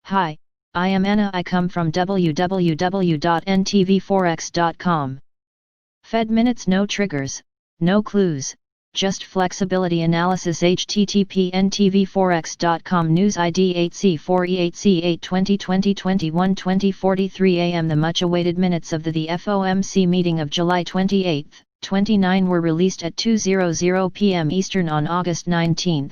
Hi, I am Anna. I come from www.ntvforex.com. Fed minutes, no triggers, no clues, just flexibility analysis. http ntvforex.com. News ID 8C4E8C8 2020-21-2043 AM. The much awaited minutes of the FOMC meeting of July 28, 29 were released at 2:00 p.m. Eastern on August 19.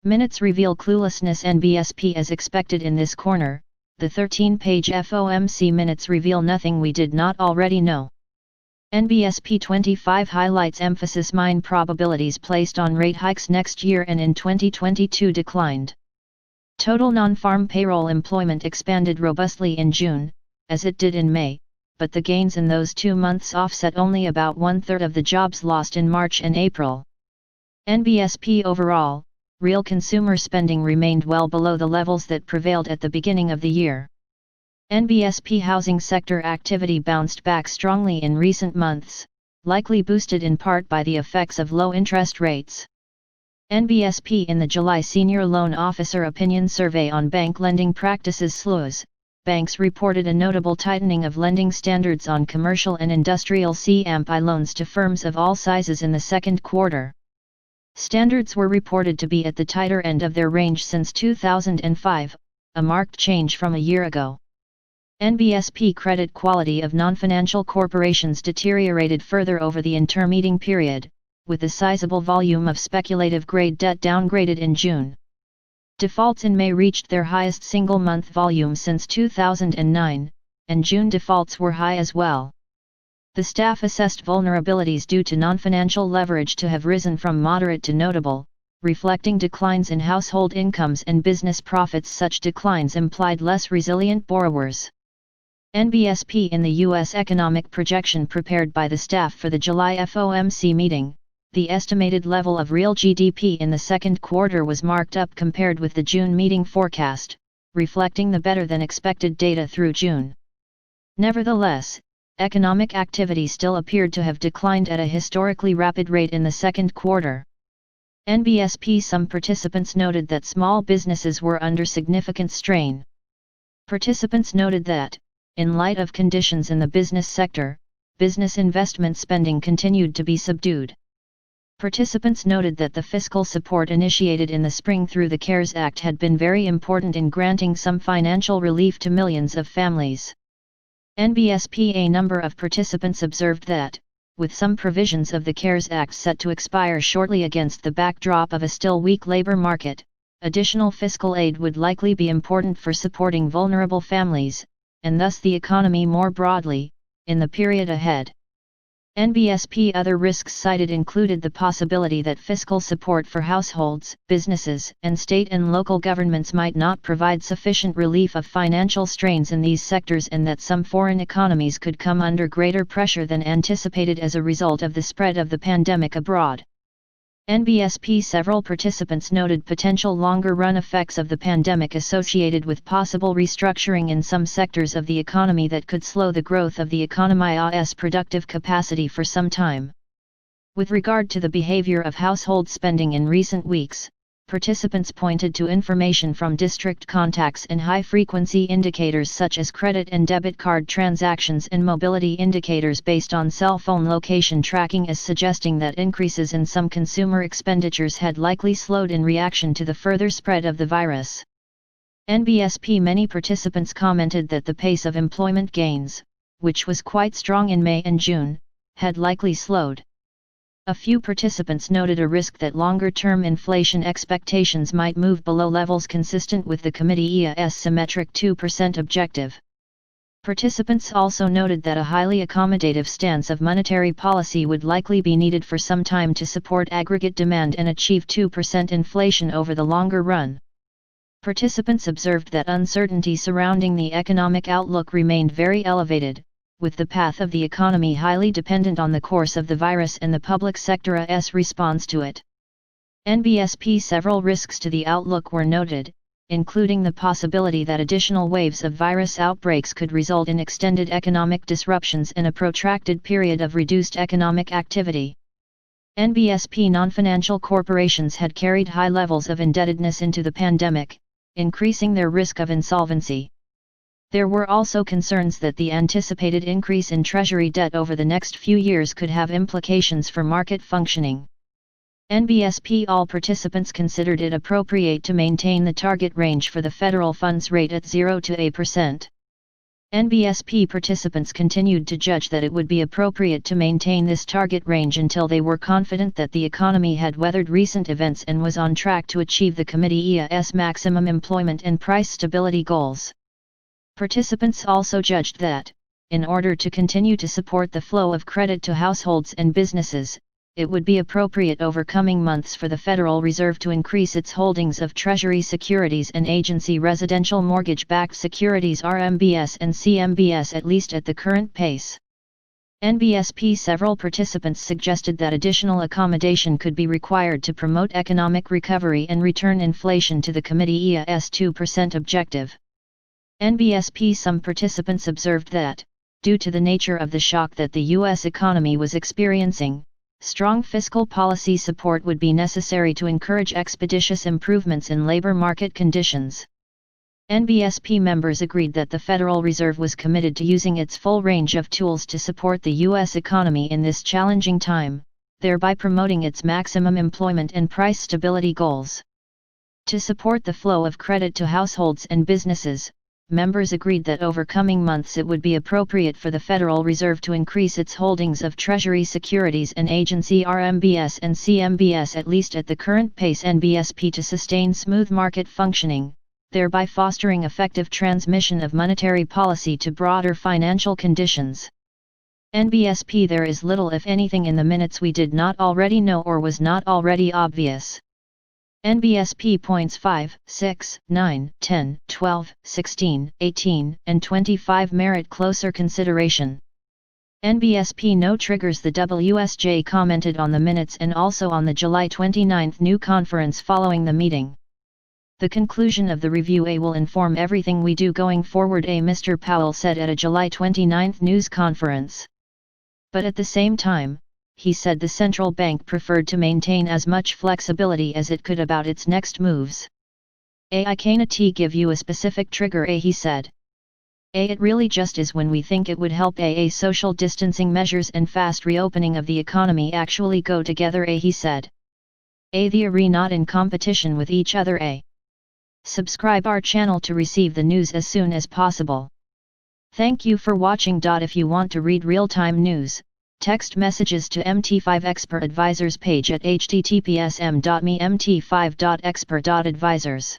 Minutes reveal cluelessness. NBSP as expected in this corner. The 13-page FOMC minutes reveal nothing we did not already know. NBSP 25 highlights emphasis mine probabilities placed on rate hikes next year and in 2022 declined. Total non-farm payroll employment expanded robustly in June, as it did in May, but the gains in those 2 months offset only about 1/3 of the jobs lost in March and April. NBSP overall, real consumer spending remained well below the levels that prevailed at the beginning of the year. NBSP housing sector activity bounced back strongly in recent months, likely boosted in part by the effects of low interest rates. NBSP in the July Senior Loan Officer Opinion Survey on Bank Lending Practices (SLOS), banks reported a notable tightening of lending standards on commercial and industrial CMI loans to firms of all sizes in the second quarter. Standards were reported to be at the tighter end of their range since 2005, a marked change from a year ago. NBSP credit quality of non-financial corporations deteriorated further over the intermeeting period, with a sizable volume of speculative grade debt downgraded in June. Defaults in May reached their highest single-month volume since 2009, and June defaults were high as well. The staff assessed vulnerabilities due to non-financial leverage to have risen from moderate to notable, reflecting declines in household incomes and business profits. Such declines implied less resilient borrowers. NBSP in the U.S. economic projection prepared by the staff for the July FOMC meeting, the estimated level of real GDP in the second quarter was marked up compared with the June meeting forecast, reflecting the better-than-expected data through June. Nevertheless, economic activity still appeared to have declined at a historically rapid rate in the second quarter. NBSP some participants noted that small businesses were under significant strain. Participants noted that, in light of conditions in the business sector, business investment spending continued to be subdued. Participants noted that the fiscal support initiated in the spring through the CARES Act had been very important in granting some financial relief to millions of families. NBSP a number of participants observed that, with some provisions of the CARES Act set to expire shortly against the backdrop of a still weak labor market, additional fiscal aid would likely be important for supporting vulnerable families, and thus the economy more broadly, in the period ahead. NBSP other risks cited included the possibility that fiscal support for households, businesses, and state and local governments might not provide sufficient relief of financial strains in these sectors, and that some foreign economies could come under greater pressure than anticipated as a result of the spread of the pandemic abroad. NBSP several participants noted potential longer-run effects of the pandemic associated with possible restructuring in some sectors of the economy that could slow the growth of the economy's productive capacity for some time. With regard to the behavior of household spending in recent weeks, participants pointed to information from district contacts and high-frequency indicators such as credit and debit card transactions and mobility indicators based on cell phone location tracking as suggesting that increases in some consumer expenditures had likely slowed in reaction to the further spread of the virus. NBSP many participants commented that the pace of employment gains, which was quite strong in May and June, had likely slowed. A few participants noted a risk that longer-term inflation expectations might move below levels consistent with the committee's symmetric 2% objective. Participants also noted that a highly accommodative stance of monetary policy would likely be needed for some time to support aggregate demand and achieve 2% inflation over the longer run. Participants observed that uncertainty surrounding the economic outlook remained very elevated, with the path of the economy highly dependent on the course of the virus and the public sector's response to it. NBSP several risks to the outlook were noted, including the possibility that additional waves of virus outbreaks could result in extended economic disruptions and a protracted period of reduced economic activity. NBSP non-financial corporations had carried high levels of indebtedness into the pandemic, increasing their risk of insolvency. There were also concerns that the anticipated increase in Treasury debt over the next few years could have implications for market functioning. NBSP all participants considered it appropriate to maintain the target range for the federal funds rate at 0 to 8%. NBSP participants continued to judge that it would be appropriate to maintain this target range until they were confident that the economy had weathered recent events and was on track to achieve the Committee's maximum employment and price stability goals. Participants also judged that, in order to continue to support the flow of credit to households and businesses, it would be appropriate over coming months for the Federal Reserve to increase its holdings of Treasury securities and agency residential mortgage-backed securities RMBS and CMBS at least at the current pace. NBSP several participants suggested that additional accommodation could be required to promote economic recovery and return inflation to the Committee's 2% objective. NBSP some participants observed that, due to the nature of the shock that the U.S. economy was experiencing, strong fiscal policy support would be necessary to encourage expeditious improvements in labor market conditions. NBSP members agreed that the Federal Reserve was committed to using its full range of tools to support the U.S. economy in this challenging time, thereby promoting its maximum employment and price stability goals. To support the flow of credit to households and businesses, members agreed that over coming months it would be appropriate for the Federal Reserve to increase its holdings of Treasury securities and agency RMBS and CMBS at least at the current pace NBSP to sustain smooth market functioning, thereby fostering effective transmission of monetary policy to broader financial conditions. NBSP there is little if anything in the minutes we did not already know or was not already obvious. NBSP points 5, 6, 9, 10, 12, 16, 18, and 25 merit closer consideration. NBSP no triggers. The WSJ commented on the minutes and also on the July 29 new conference following the meeting. The conclusion of the review will inform everything we do going forward, Mr. Powell said at a July 29 news conference. But at the same time, he said the central bank preferred to maintain as much flexibility as it could about its next moves. I cannot give you a specific trigger, he said. It really just is when we think it would help social distancing measures and fast reopening of the economy actually go together, he said. They are not in competition with each other. Subscribe our channel to receive the news as soon as possible. Thank you for watching. If you want to read real-time news, text messages to MT5 Expert Advisors page at https://m.me/mt5.expert.advisors.